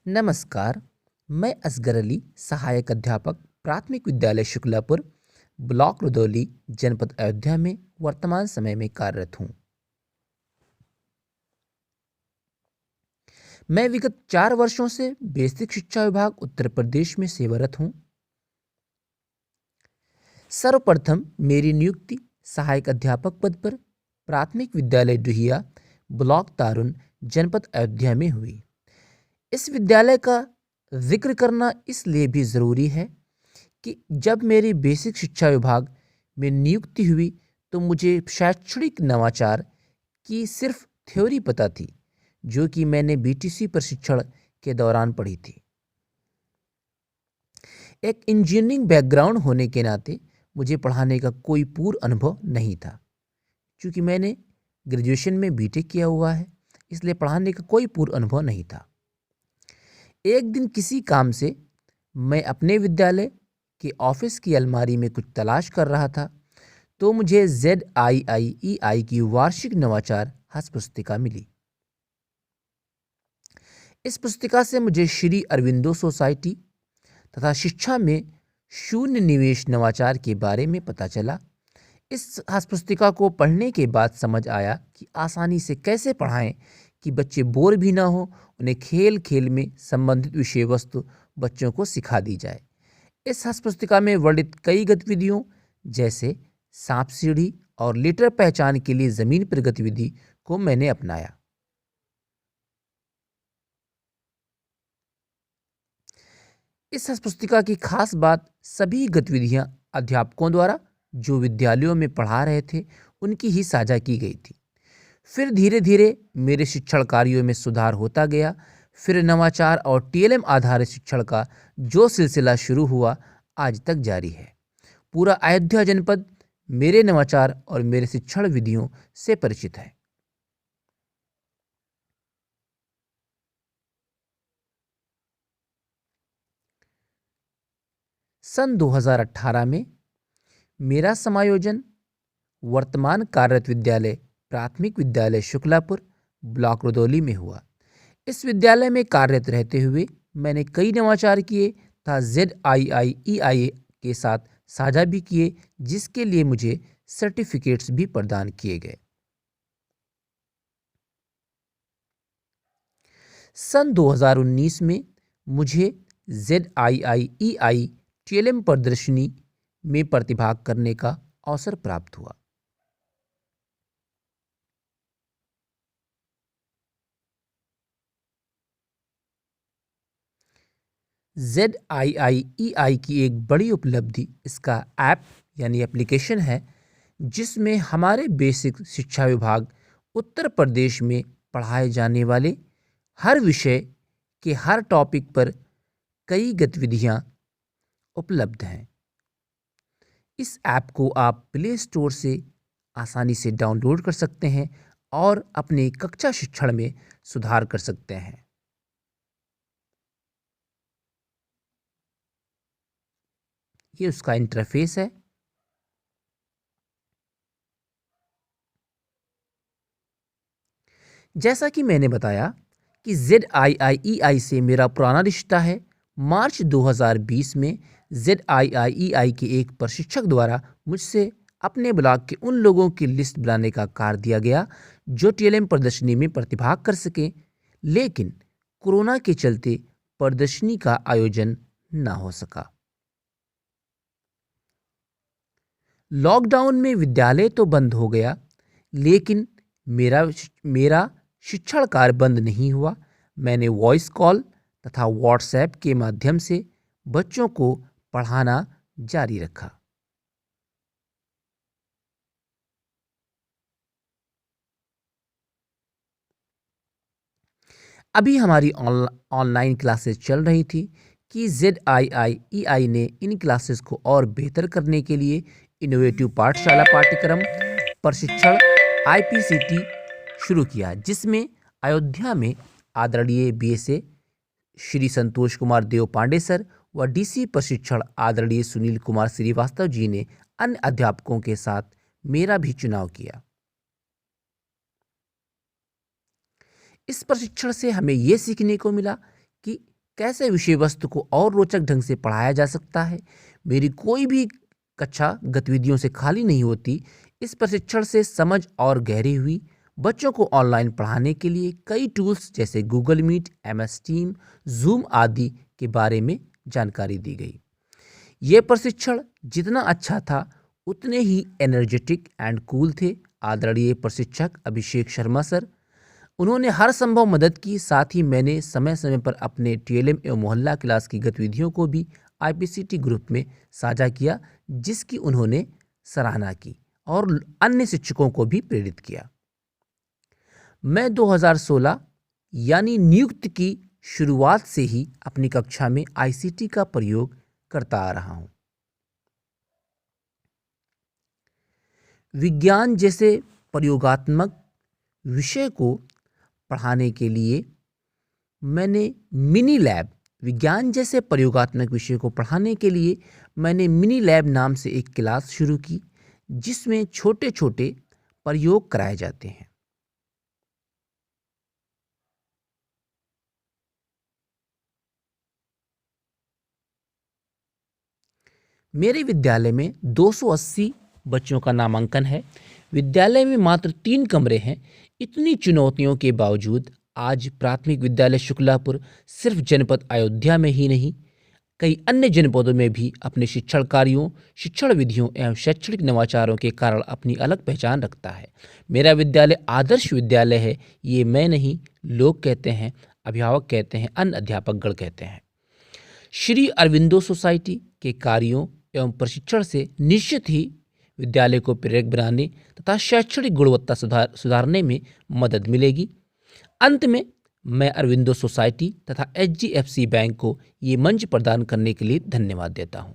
नमस्कार। मैं असगर अली, सहायक अध्यापक, प्राथमिक विद्यालय शुक्लापुर, ब्लॉक रुदौली, जनपद अयोध्या में वर्तमान समय में कार्यरत हूँ। मैं विगत 4 वर्षों से बेसिक शिक्षा विभाग उत्तर प्रदेश में सेवारत हूँ। सर्वप्रथम मेरी नियुक्ति सहायक अध्यापक पद पर प्राथमिक विद्यालय डुहिया, ब्लॉक तारुन, जनपद अयोध्या में हुई। इस विद्यालय का जिक्र करना इसलिए भी ज़रूरी है कि जब मेरी बेसिक शिक्षा विभाग में नियुक्ति हुई तो मुझे शैक्षणिक नवाचार की सिर्फ थ्योरी पता थी, जो कि मैंने बीटीसी प्रशिक्षण के दौरान पढ़ी थी। एक इंजीनियरिंग बैकग्राउंड होने के नाते मुझे पढ़ाने का कोई पूर्व अनुभव नहीं था। चूँकि मैंने ग्रेजुएशन में बीटेक किया हुआ है, इसलिए पढ़ाने का कोई पूर्व अनुभव नहीं था। एक दिन किसी काम से मैं अपने विद्यालय के ऑफिस की अलमारी में कुछ तलाश कर रहा था, तो मुझे ZIIEI की वार्षिक नवाचार हस्त पुस्तिका मिली। इस पुस्तिका से मुझे श्री अरविंदो सोसाइटी तथा शिक्षा में शून्य निवेश नवाचार के बारे में पता चला। इस हस्त पुस्तिका को पढ़ने के बाद समझ आया कि आसानी से कैसे पढ़ाएं कि बच्चे बोर भी ना हो, उन्हें खेल खेल में संबंधित विषय वस्तु बच्चों को सिखा दी जाए। इस हस्त पुस्तिका में वर्णित कई गतिविधियों जैसे सांप सीढ़ी और लीटर पहचान के लिए ज़मीन पर गतिविधि को मैंने अपनाया। इस हस्त पुस्तिका की खास बात सभी गतिविधियां अध्यापकों द्वारा जो विद्यालयों में पढ़ा रहे थे उनकी ही साझा की गई थी। फिर धीरे धीरे मेरे शिक्षण कार्यों में सुधार होता गया। फिर नवाचार और TLM आधारित शिक्षण का जो सिलसिला शुरू हुआ आज तक जारी है। पूरा अयोध्या जनपद मेरे नवाचार और मेरे शिक्षण विधियों से परिचित है। सन 2018 में मेरा समायोजन वर्तमान कार्यरत विद्यालय प्राथमिक विद्यालय शुक्लापुर, ब्लॉक रुदौली में हुआ। इस विद्यालय में कार्यरत रहते हुए मैंने कई नवाचार किए तथा ZIIEI के साथ साझा भी किए, जिसके लिए मुझे सर्टिफिकेट्स भी प्रदान किए गए। सन 2019 में मुझे ZIIEI TLM प्रदर्शनी में प्रतिभाग करने का अवसर प्राप्त हुआ। ZIIEI की एक बड़ी उपलब्धि इसका ऐप यानी एप्लीकेशन है, जिसमें हमारे बेसिक शिक्षा विभाग उत्तर प्रदेश में पढ़ाए जाने वाले हर विषय के हर टॉपिक पर कई गतिविधियां उपलब्ध हैं। इस ऐप को आप प्ले स्टोर से आसानी से डाउनलोड कर सकते हैं और अपने कक्षा शिक्षण में सुधार कर सकते हैं। ये उसका इंटरफेस है। जैसा कि मैंने बताया कि ZIIEI से मेरा पुराना रिश्ता है। मार्च 2020 में ZIIEI के एक प्रशिक्षक द्वारा मुझसे अपने ब्लॉक के उन लोगों की लिस्ट बनाने का कार्य दिया गया जो TLM प्रदर्शनी में प्रतिभाग कर सकें, लेकिन कोरोना के चलते प्रदर्शनी का आयोजन न हो सका। लॉकडाउन में विद्यालय तो बंद हो गया, लेकिन मेरा शिक्षण कार्य बंद नहीं हुआ। मैंने वॉइस कॉल तथा व्हाट्सएप के माध्यम से बच्चों को पढ़ाना जारी रखा। अभी हमारी ऑनलाइन क्लासेस चल रही थी कि ZIIEI ने इन क्लासेस को और बेहतर करने के लिए इनोवेटिव पाठशाला पाठ्यक्रम प्रशिक्षण IPCT शुरू किया, जिसमें अयोध्या में आदरणीय BSA श्री संतोष कुमार देव पांडे सर व DC प्रशिक्षण आदरणीय सुनील कुमार श्रीवास्तव जी ने अन्य अध्यापकों के साथ मेरा भी चुनाव किया। इस प्रशिक्षण से हमें ये सीखने को मिला कि कैसे विषय वस्तु को और रोचक ढंग से पढ़ाया जा सकता है। मेरी कोई भी कक्षा गतिविधियों से खाली नहीं होती। इस प्रशिक्षण से समझ और गहरी हुई। बच्चों को ऑनलाइन पढ़ाने के लिए कई टूल्स जैसे Google Meet, MS team, Zoom आदि के बारे में जानकारी दी गई। ये प्रशिक्षण जितना अच्छा था उतने ही एनर्जेटिक एंड कूल थे। आदरणीय प्रशिक्षक अभिषेक शर्मा सर, उन्होंने हर संभव मदद की। साथ ही मैंने समय समय पर अपने TLM एवं मोहल्ला क्लास की गतिविधियों को भी IPCT ग्रुप में साझा किया, जिसकी उन्होंने सराहना की और अन्य शिक्षकों को भी प्रेरित किया। मैं 2016 यानी नियुक्ति की शुरुआत से ही अपनी कक्षा में ICT का प्रयोग करता आ रहा हूँ। विज्ञान जैसे प्रयोगात्मक विषय को पढ़ाने के लिए मैंने मिनी लैब मिनी लैब नाम से एक क्लास शुरू की, जिसमें छोटे छोटे प्रयोग कराए जाते हैं। मेरे विद्यालय में 280 बच्चों का नामांकन है। विद्यालय में मात्र 3 कमरे हैं। इतनी चुनौतियों के बावजूद आज प्राथमिक विद्यालय शुक्लापुर सिर्फ जनपद अयोध्या में ही नहीं, कई अन्य जनपदों में भी अपने शिक्षण कार्यों, शिक्षण विधियों एवं शैक्षणिक नवाचारों के कारण अपनी अलग पहचान रखता है। मेरा विद्यालय आदर्श विद्यालय है। ये मैं नहीं, लोग कहते हैं, अभिभावक कहते हैं, अन्य अध्यापकगण कहते हैं। श्री अरविंदो सोसाइटी के कार्यों एवं प्रशिक्षण से निश्चित ही विद्यालय को प्रेरक बनाने तथा शैक्षणिक गुणवत्ता सुधारने में मदद मिलेगी। अंत में मैं अरविंदो सोसाइटी तथा HDFC बैंक को ये मंच प्रदान करने के लिए धन्यवाद देता हूँ।